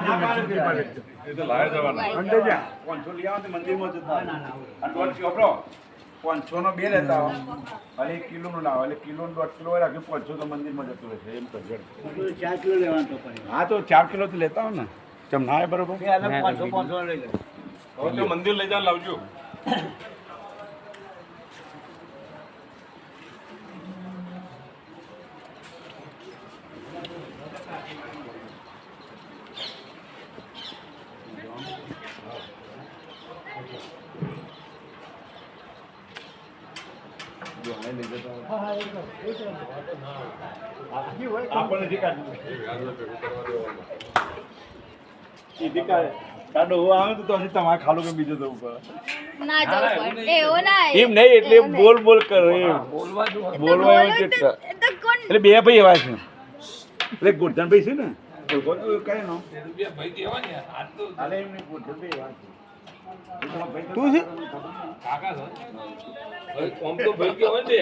તો લાય જવાના અંડે જા 500 લઈ આવો તો મંદિરમાં જતા અને દોઢ કિલો 500 નો બે લેતા આવો અને 1 કિલો નો લાવો એટલે કિલો 1.5 કિલો રાખી 500 તો મંદિરમાં જતું રહેશે એમ કરજો 4 કિલો લેવાનું તો પડે. હા તો 4 કિલો તો લેતા હો ને ચમ ના આવે બરોબર 500 લઈ લે. હવે તો મંદિર લઈ જા લાવજો આપણને જે કાઢો આવે તો હજી તમારે ખાલું કે બીજું જવું પડે ના જવું પડે એવું ના એમ નહીં એટલે બોલ બોલ કરે બોલવા એવું છે તો કોણ એટલે બે ભાઈ એવા છે એટલે ગોરધન ભાઈ છે ને કઈ નો અરે એમની ગોરધન ભાઈ એવા છે તું છે કાકા છે કોમ તો ભાઈ કે હોય ને